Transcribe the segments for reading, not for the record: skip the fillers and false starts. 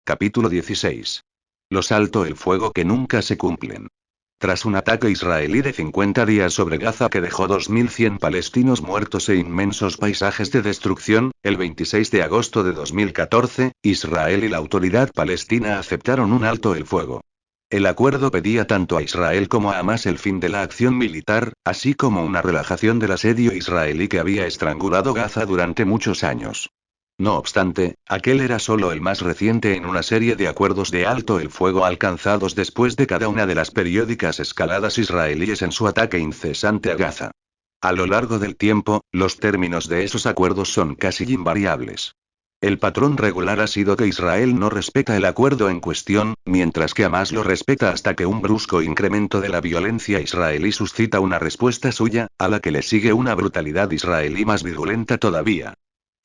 Capítulo 16. Los alto el fuego que nunca se cumplen. Tras un ataque israelí de 50 días sobre Gaza que dejó 2.100 palestinos muertos e inmensos paisajes de destrucción, el 26 de agosto de 2014, Israel y la autoridad palestina aceptaron un alto el fuego. El acuerdo pedía tanto a Israel como a Hamás el fin de la acción militar, así como una relajación del asedio israelí que había estrangulado Gaza durante muchos años. No obstante, aquel era solo el más reciente en una serie de acuerdos de alto el fuego alcanzados después de cada una de las periódicas escaladas israelíes en su ataque incesante a Gaza. A lo largo del tiempo, los términos de esos acuerdos son casi invariables. El patrón regular ha sido que Israel no respeta el acuerdo en cuestión, mientras que Hamás lo respeta hasta que un brusco incremento de la violencia israelí suscita una respuesta suya, a la que le sigue una brutalidad israelí más virulenta todavía.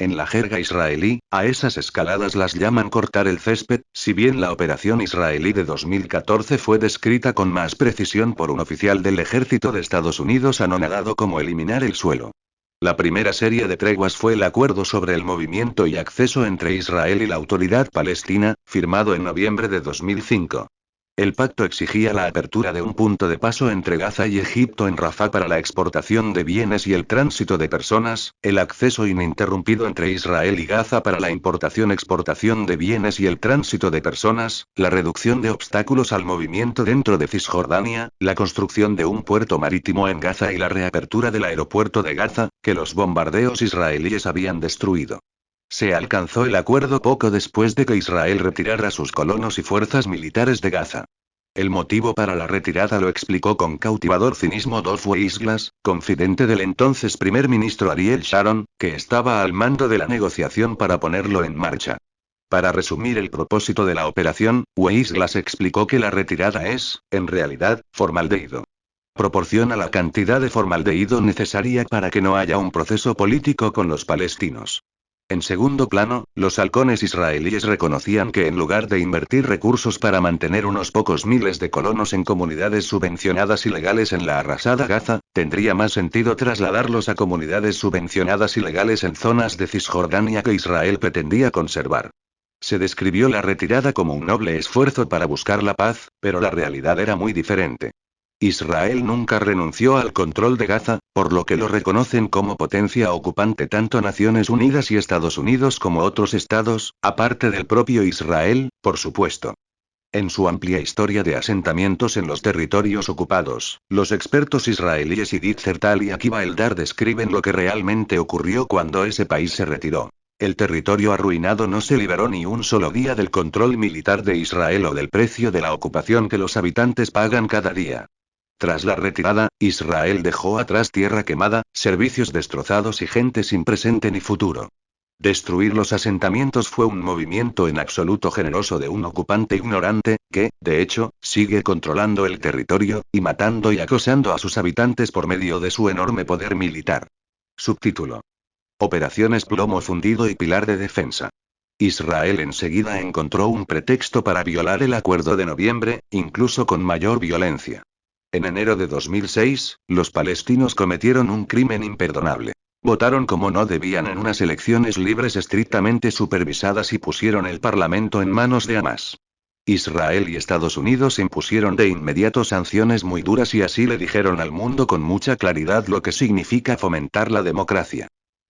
En la jerga israelí, a esas escaladas las llaman cortar el césped, si bien la operación israelí de 2014 fue descrita con más precisión por un oficial del ejército de Estados Unidos anonadado como eliminar el suelo. La primera serie de treguas fue el acuerdo sobre el movimiento y acceso entre Israel y la autoridad palestina, firmado en noviembre de 2005. El pacto exigía la apertura de un punto de paso entre Gaza y Egipto en Rafah para la exportación de bienes y el tránsito de personas, el acceso ininterrumpido entre Israel y Gaza para la importación-exportación de bienes y el tránsito de personas, la reducción de obstáculos al movimiento dentro de Cisjordania, la construcción de un puerto marítimo en Gaza y la reapertura del aeropuerto de Gaza, que los bombardeos israelíes habían destruido. Se alcanzó el acuerdo poco después de que Israel retirara sus colonos y fuerzas militares de Gaza. El motivo para la retirada lo explicó con cautivador cinismo Dolph Weisglass, confidente del entonces primer ministro Ariel Sharon, que estaba al mando de la negociación para ponerlo en marcha. Para resumir el propósito de la operación, Weisglass explicó que la retirada es, en realidad, formaldehído. Proporciona la cantidad de formaldehído necesaria para que no haya un proceso político con los palestinos. En segundo plano, los halcones israelíes reconocían que en lugar de invertir recursos para mantener unos pocos miles de colonos en comunidades subvencionadas y legales en la arrasada Gaza, tendría más sentido trasladarlos a comunidades subvencionadas y legales en zonas de Cisjordania que Israel pretendía conservar. Se describió la retirada como un noble esfuerzo para buscar la paz, pero la realidad era muy diferente. Israel nunca renunció al control de Gaza, por lo que lo reconocen como potencia ocupante tanto Naciones Unidas y Estados Unidos como otros estados, aparte del propio Israel, por supuesto. En su amplia historia de asentamientos en los territorios ocupados, los expertos israelíes Idit Zertal y Akiva Eldar describen lo que realmente ocurrió cuando ese país se retiró. El territorio arruinado no se liberó ni un solo día del control militar de Israel o del precio de la ocupación que los habitantes pagan cada día. Tras la retirada, Israel dejó atrás tierra quemada, servicios destrozados y gente sin presente ni futuro. Destruir los asentamientos fue un movimiento en absoluto generoso de un ocupante ignorante, que, de hecho, sigue controlando el territorio, y matando y acosando a sus habitantes por medio de su enorme poder militar. Subtítulo. Operaciones Plomo Fundido y Pilar de Defensa. Israel enseguida encontró un pretexto para violar el acuerdo de noviembre, incluso con mayor violencia. En enero de 2006, los palestinos cometieron un crimen imperdonable. Votaron como no debían en unas elecciones libres estrictamente supervisadas y pusieron el parlamento en manos de Hamás. Israel y Estados Unidos impusieron de inmediato sanciones muy duras y así le dijeron al mundo con mucha claridad lo que significa fomentar la democracia.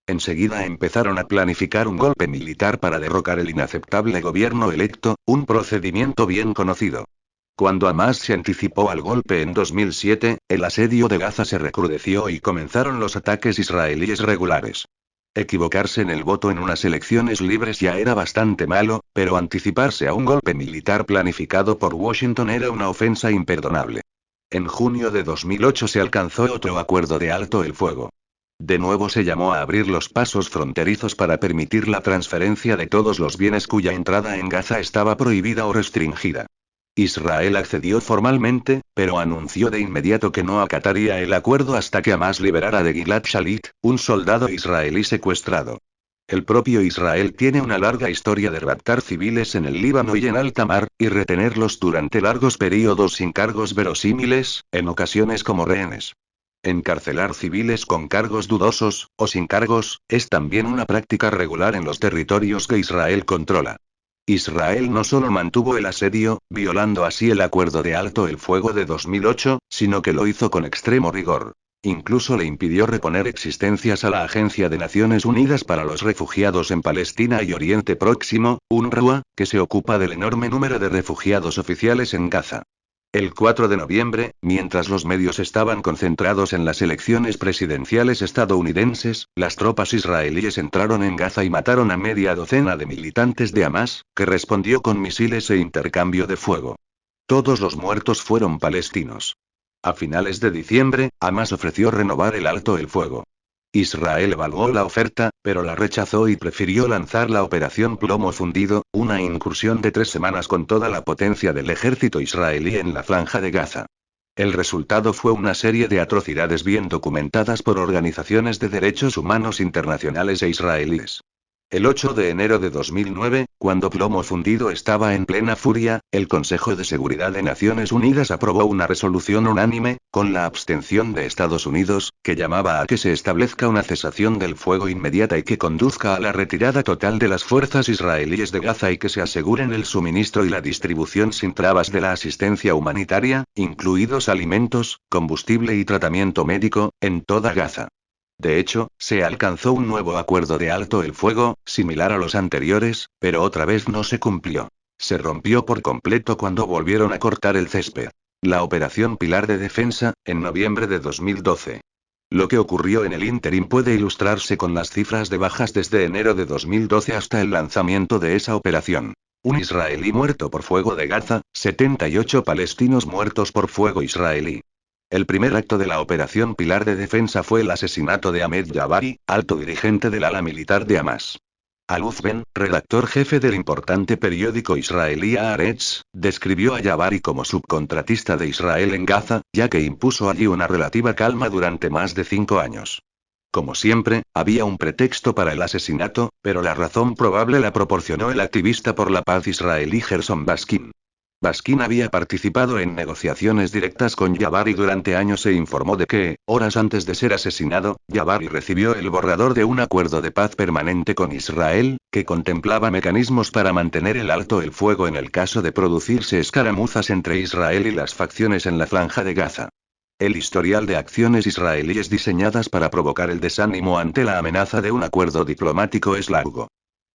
Enseguida empezaron a planificar un golpe militar para derrocar el inaceptable gobierno electo, un procedimiento bien conocido. Cuando Hamás se anticipó al golpe en 2007, el asedio de Gaza se recrudeció y comenzaron los ataques israelíes regulares. Equivocarse en el voto en unas elecciones libres ya era bastante malo, pero anticiparse a un golpe militar planificado por Washington era una ofensa imperdonable. En junio de 2008 se alcanzó otro acuerdo de alto el fuego. De nuevo se llamó a abrir los pasos fronterizos para permitir la transferencia de todos los bienes cuya entrada en Gaza estaba prohibida o restringida. Israel accedió formalmente, pero anunció de inmediato que no acataría el acuerdo hasta que Hamás liberara de Gilad Shalit, un soldado israelí secuestrado. El propio Israel tiene una larga historia de raptar civiles en el Líbano y en alta mar, y retenerlos durante largos períodos sin cargos verosímiles, en ocasiones como rehenes. Encarcelar civiles con cargos dudosos, o sin cargos, es también una práctica regular en los territorios que Israel controla. Israel no solo mantuvo el asedio, violando así el acuerdo de alto el fuego de 2008, sino que lo hizo con extremo rigor. Incluso le impidió reponer existencias a la Agencia de Naciones Unidas para los Refugiados en Palestina y Oriente Próximo, UNRWA, que se ocupa del enorme número de refugiados oficiales en Gaza. El 4 de noviembre, mientras los medios estaban concentrados en las elecciones presidenciales estadounidenses, las tropas israelíes entraron en Gaza y mataron a media docena de militantes de Hamás, que respondió con misiles e intercambio de fuego. Todos los muertos fueron palestinos. A finales de diciembre, Hamás ofreció renovar el alto el fuego. Israel evaluó la oferta, pero la rechazó y prefirió lanzar la Operación Plomo Fundido, una incursión de 3 semanas con toda la potencia del ejército israelí en la franja de Gaza. El resultado fue una serie de atrocidades bien documentadas por organizaciones de derechos humanos internacionales e israelíes. El 8 de enero de 2009, cuando Plomo Fundido estaba en plena furia, el Consejo de Seguridad de Naciones Unidas aprobó una resolución unánime, con la abstención de Estados Unidos, que llamaba a que se establezca una cesación del fuego inmediata y que conduzca a la retirada total de las fuerzas israelíes de Gaza y que se aseguren el suministro y la distribución sin trabas de la asistencia humanitaria, incluidos alimentos, combustible y tratamiento médico, en toda Gaza. De hecho, se alcanzó un nuevo acuerdo de alto el fuego, similar a los anteriores, pero otra vez no se cumplió. Se rompió por completo cuando volvieron a cortar el césped. La Operación Pilar de Defensa, en noviembre de 2012. Lo que ocurrió en el ínterin puede ilustrarse con las cifras de bajas desde enero de 2012 hasta el lanzamiento de esa operación. Un israelí muerto por fuego de Gaza, 78 palestinos muertos por fuego israelí. El primer acto de la Operación Pilar de Defensa fue el asesinato de Ahmed Jabari, alto dirigente del ala militar de Hamás. Aluf Ben, redactor jefe del importante periódico israelí Haaretz, describió a Jabari como subcontratista de Israel en Gaza, ya que impuso allí una relativa calma durante más de 5 años. Como siempre, había un pretexto para el asesinato, pero la razón probable la proporcionó el activista por la paz israelí Gerson Baskin. Baskin había participado en negociaciones directas con Jabari durante años e informó de que, horas antes de ser asesinado, Jabari recibió el borrador de un acuerdo de paz permanente con Israel, que contemplaba mecanismos para mantener el alto el fuego en el caso de producirse escaramuzas entre Israel y las facciones en la franja de Gaza. El historial de acciones israelíes diseñadas para provocar el desánimo ante la amenaza de un acuerdo diplomático es largo.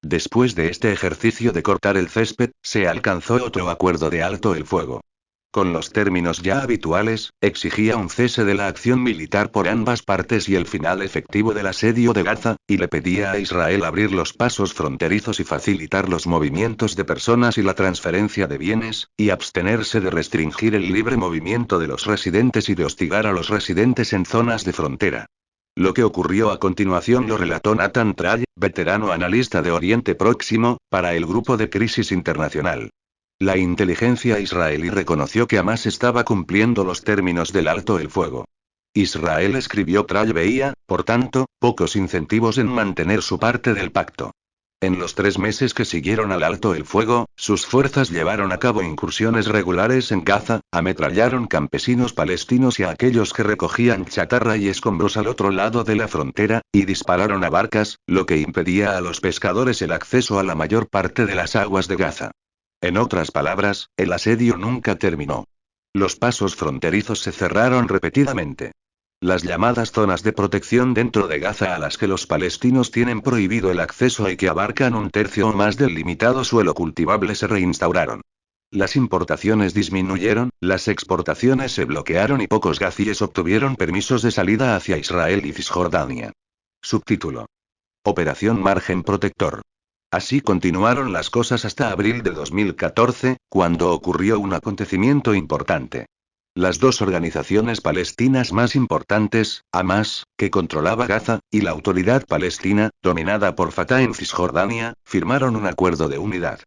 Después de este ejercicio de cortar el césped, se alcanzó otro acuerdo de alto el fuego. Con los términos ya habituales, exigía un cese de la acción militar por ambas partes y el final efectivo del asedio de Gaza, y le pedía a Israel abrir los pasos fronterizos y facilitar los movimientos de personas y la transferencia de bienes, y abstenerse de restringir el libre movimiento de los residentes y de hostigar a los residentes en zonas de frontera. Lo que ocurrió a continuación lo relató Nathan Trall, veterano analista de Oriente Próximo, para el Grupo de Crisis Internacional. La inteligencia israelí reconoció que Hamás estaba cumpliendo los términos del alto el fuego. Israel, escribió Trall, veía, por tanto, pocos incentivos en mantener su parte del pacto. En los 3 meses que siguieron al alto el fuego, sus fuerzas llevaron a cabo incursiones regulares en Gaza, ametrallaron campesinos palestinos y a aquellos que recogían chatarra y escombros al otro lado de la frontera, y dispararon a barcas, lo que impedía a los pescadores el acceso a la mayor parte de las aguas de Gaza. En otras palabras, el asedio nunca terminó. Los pasos fronterizos se cerraron repetidamente. Las llamadas zonas de protección dentro de Gaza a las que los palestinos tienen prohibido el acceso y que abarcan 1/3 o más del limitado suelo cultivable se reinstauraron. Las importaciones disminuyeron, las exportaciones se bloquearon y pocos gazíes obtuvieron permisos de salida hacia Israel y Cisjordania. Subtítulo: Operación Margen Protector. Así continuaron las cosas hasta abril de 2014, cuando ocurrió un acontecimiento importante. Las dos organizaciones palestinas más importantes, Hamás, que controlaba Gaza, y la Autoridad Palestina, dominada por Fatah en Cisjordania, firmaron un acuerdo de unidad.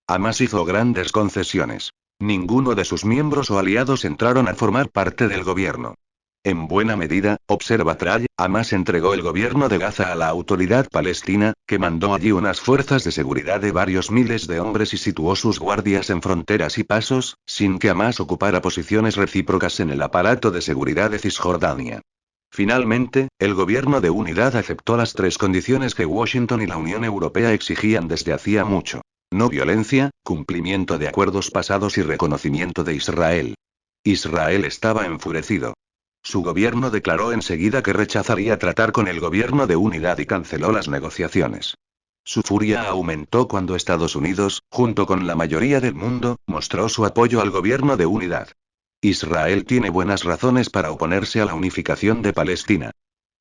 Hamás hizo grandes concesiones. Ninguno de sus miembros o aliados entraron a formar parte del gobierno. En buena medida, observa Trall, Hamás entregó el gobierno de Gaza a la Autoridad Palestina, que mandó allí unas fuerzas de seguridad de varios miles de hombres y situó sus guardias en fronteras y pasos, sin que Hamás ocupara posiciones recíprocas en el aparato de seguridad de Cisjordania. Finalmente, el gobierno de unidad aceptó las 3 condiciones que Washington y la Unión Europea exigían desde hacía mucho. No violencia, cumplimiento de acuerdos pasados y reconocimiento de Israel. Israel estaba enfurecido. Su gobierno declaró enseguida que rechazaría tratar con el gobierno de unidad y canceló las negociaciones. Su furia aumentó cuando Estados Unidos, junto con la mayoría del mundo, mostró su apoyo al gobierno de unidad. Israel tiene buenas razones para oponerse a la unificación de Palestina.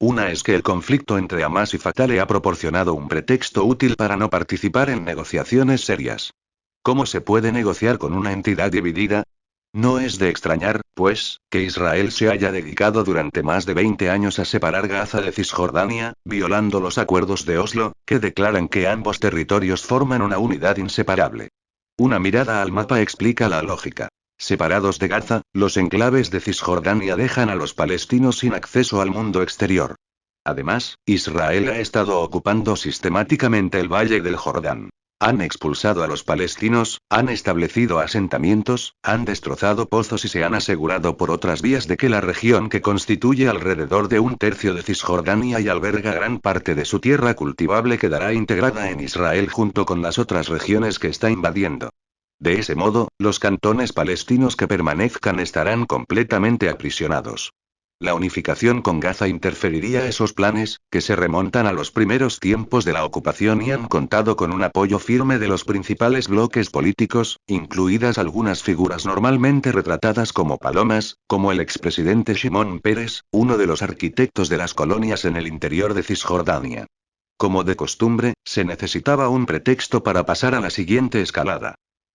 Una es que el conflicto entre Hamás y Fatah le ha proporcionado un pretexto útil para no participar en negociaciones serias. ¿Cómo se puede negociar con una entidad dividida? No es de extrañar, pues, que Israel se haya dedicado durante más de 20 años a separar Gaza de Cisjordania, violando los acuerdos de Oslo, que declaran que ambos territorios forman una unidad inseparable. Una mirada al mapa explica la lógica. Separados de Gaza, los enclaves de Cisjordania dejan a los palestinos sin acceso al mundo exterior. Además, Israel ha estado ocupando sistemáticamente el Valle del Jordán. Han expulsado a los palestinos, han establecido asentamientos, han destrozado pozos y se han asegurado por otras vías de que la región que constituye alrededor de un tercio de Cisjordania y alberga gran parte de su tierra cultivable quedará integrada en Israel junto con las otras regiones que está invadiendo. De ese modo, los cantones palestinos que permanezcan estarán completamente aprisionados. La unificación con Gaza interferiría esos planes, que se remontan a los primeros tiempos de la ocupación y han contado con un apoyo firme de los principales bloques políticos, incluidas algunas figuras normalmente retratadas como palomas, como el expresidente Shimon Peres, uno de los arquitectos de las colonias en el interior de Cisjordania. Como de costumbre, se necesitaba un pretexto para pasar a la siguiente escalada.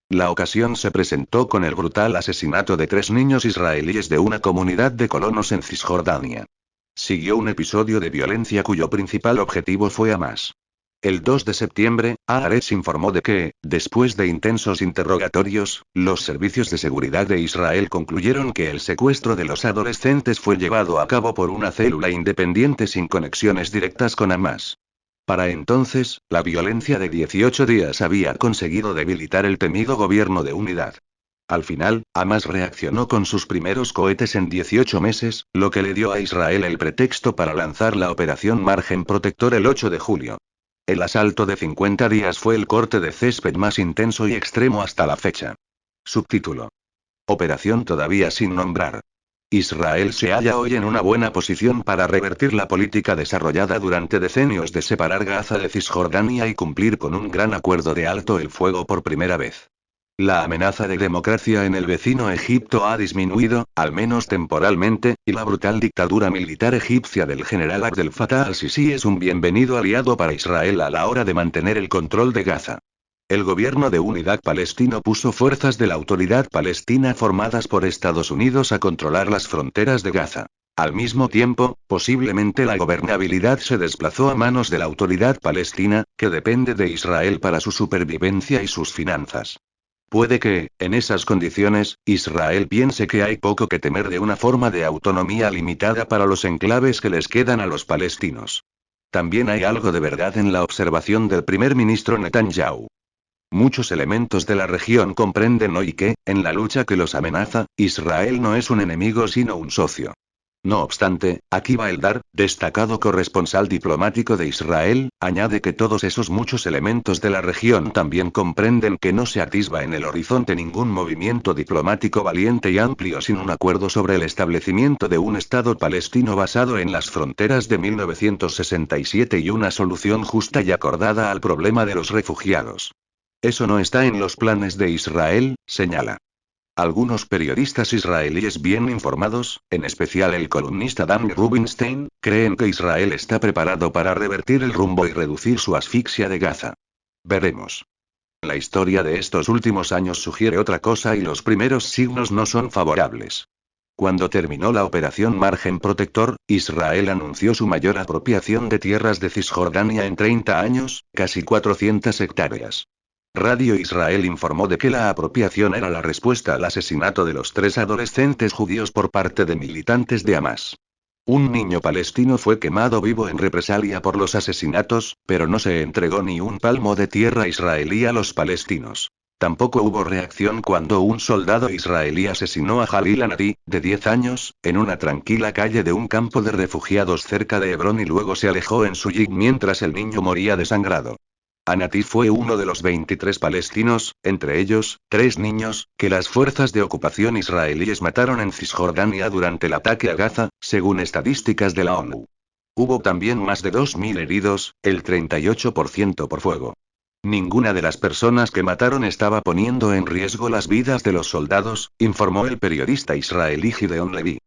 La ocasión se presentó con el brutal asesinato de 3 niños israelíes de una comunidad de colonos en Cisjordania. Siguió un episodio de violencia cuyo principal objetivo fue Hamás. El 2 de septiembre, Haaretz informó de que, después de intensos interrogatorios, los servicios de seguridad de Israel concluyeron que el secuestro de los adolescentes fue llevado a cabo por una célula independiente sin conexiones directas con Hamás. Para entonces, la violencia de 18 días había conseguido debilitar el temido gobierno de unidad. Al final, Hamás reaccionó con sus primeros cohetes en 18 meses, lo que le dio a Israel el pretexto para lanzar la operación Margen Protector el 8 de julio. El asalto de 50 días fue el corte de césped más intenso y extremo hasta la fecha. Subtítulo. Operación todavía sin nombrar. Israel se halla hoy en una buena posición para revertir la política desarrollada durante decenios de separar Gaza de Cisjordania y cumplir con un gran acuerdo de alto el fuego por primera vez. La amenaza de democracia en el vecino Egipto ha disminuido, al menos temporalmente, y la brutal dictadura militar egipcia del general Abdel Fattah al-Sisi es un bienvenido aliado para Israel a la hora de mantener el control de Gaza. El gobierno de unidad palestino puso fuerzas de la Autoridad Palestina formadas por Estados Unidos a controlar las fronteras de Gaza. Al mismo tiempo, posiblemente la gobernabilidad se desplazó a manos de la Autoridad Palestina, que depende de Israel para su supervivencia y sus finanzas. Puede que, en esas condiciones, Israel piense que hay poco que temer de una forma de autonomía limitada para los enclaves que les quedan a los palestinos. También hay algo de verdad en la observación del primer ministro Netanyahu. Muchos elementos de la región comprenden hoy que, en la lucha que los amenaza, Israel no es un enemigo sino un socio. No obstante, Akiva Eldar, destacado corresponsal diplomático de Israel, añade que todos esos muchos elementos de la región también comprenden que no se atisba en el horizonte ningún movimiento diplomático valiente y amplio sin un acuerdo sobre el establecimiento de un Estado palestino basado en las fronteras de 1967 y una solución justa y acordada al problema de los refugiados. Eso no está en los planes de Israel, señala. Algunos periodistas israelíes bien informados, en especial el columnista Dan Rubinstein, creen que Israel está preparado para revertir el rumbo y reducir su asfixia de Gaza. Veremos. La historia de estos últimos años sugiere otra cosa y los primeros signos no son favorables. Cuando terminó la operación Margen Protector, Israel anunció su mayor apropiación de tierras de Cisjordania en 30 años, casi 400 hectáreas. Radio Israel informó de que la apropiación era la respuesta al asesinato de los 3 adolescentes judíos por parte de militantes de Hamás. Un niño palestino fue quemado vivo en represalia por los asesinatos, pero no se entregó ni un palmo de tierra israelí a los palestinos. Tampoco hubo reacción cuando un soldado israelí asesinó a Jalil Anati, de 10 años, en una tranquila calle de un campo de refugiados cerca de Hebrón y luego se alejó en su jeep mientras el niño moría desangrado. Anatif fue uno de los 23 palestinos, entre ellos, 3 niños, que las fuerzas de ocupación israelíes mataron en Cisjordania durante el ataque a Gaza, según estadísticas de la ONU. Hubo también más de 2.000 heridos, el 38% por fuego. Ninguna de las personas que mataron estaba poniendo en riesgo las vidas de los soldados, informó el periodista israelí Gideon Levy.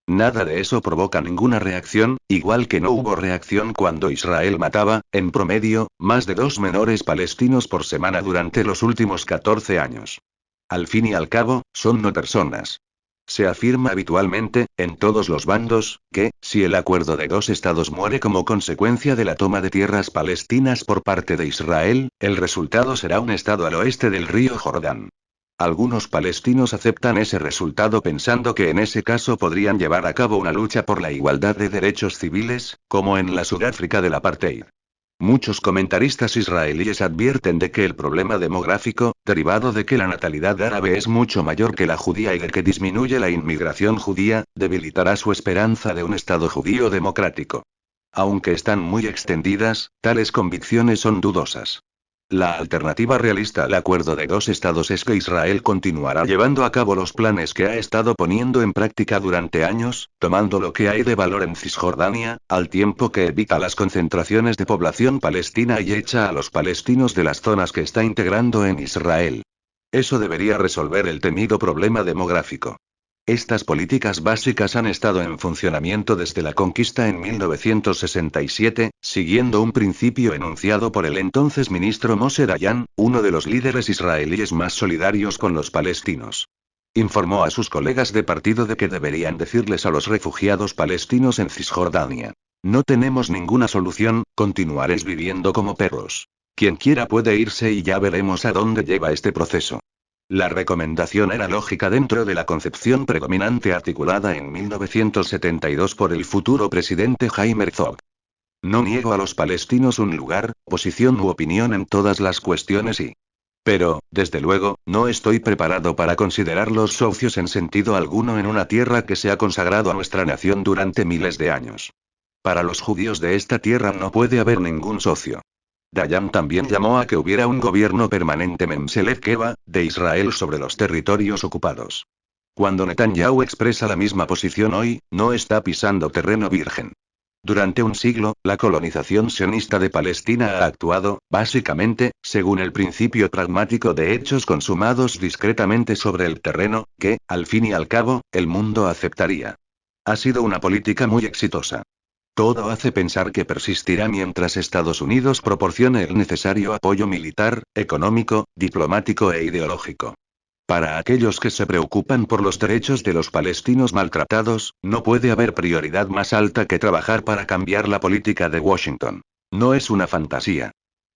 Nada de eso provoca ninguna reacción, igual que no hubo reacción cuando Israel mataba, en promedio, más de 2 menores palestinos por semana durante los últimos 14 años. Al fin y al cabo, son no personas. Se afirma habitualmente, en todos los bandos, que, si el acuerdo de 2 estados muere como consecuencia de la toma de tierras palestinas por parte de Israel, el resultado será un estado al oeste del río Jordán. Algunos palestinos aceptan ese resultado pensando que en ese caso podrían llevar a cabo una lucha por la igualdad de derechos civiles, como en la Sudáfrica del apartheid. Muchos comentaristas israelíes advierten de que el problema demográfico, derivado de que la natalidad árabe es mucho mayor que la judía y de que disminuye la inmigración judía, debilitará su esperanza de un Estado judío democrático. Aunque están muy extendidas, tales convicciones son dudosas. La alternativa realista al acuerdo de 2 estados es que Israel continuará llevando a cabo los planes que ha estado poniendo en práctica durante años, tomando lo que hay de valor en Cisjordania, al tiempo que evita las concentraciones de población palestina y echa a los palestinos de las zonas que está integrando en Israel. Eso debería resolver el temido problema demográfico. Estas políticas básicas han estado en funcionamiento desde la conquista en 1967, siguiendo un principio enunciado por el entonces ministro Moshe Dayan, uno de los líderes israelíes más solidarios con los palestinos. Informó a sus colegas de partido de que deberían decirles a los refugiados palestinos en Cisjordania: no tenemos ninguna solución, continuaréis viviendo como perros. Quien quiera puede irse y ya veremos a dónde lleva este proceso. La recomendación era lógica dentro de la concepción predominante articulada en 1972 por el futuro presidente Jaime Herzog. No niego a los palestinos un lugar, posición u opinión en todas las cuestiones pero, desde luego, no estoy preparado para considerarlos socios en sentido alguno en una tierra que se ha consagrado a nuestra nación durante miles de años. Para los judíos de esta tierra no puede haber ningún socio. Dayan también llamó a que hubiera un gobierno permanente Memselef Keva, de Israel sobre los territorios ocupados. Cuando Netanyahu expresa la misma posición hoy, no está pisando terreno virgen. Durante un siglo, la colonización sionista de Palestina ha actuado, básicamente, según el principio pragmático de hechos consumados discretamente sobre el terreno, que, al fin y al cabo, el mundo aceptaría. Ha sido una política muy exitosa. Todo hace pensar que persistirá mientras Estados Unidos proporcione el necesario apoyo militar, económico, diplomático e ideológico. Para aquellos que se preocupan por los derechos de los palestinos maltratados, no puede haber prioridad más alta que trabajar para cambiar la política de Washington. No es una fantasía.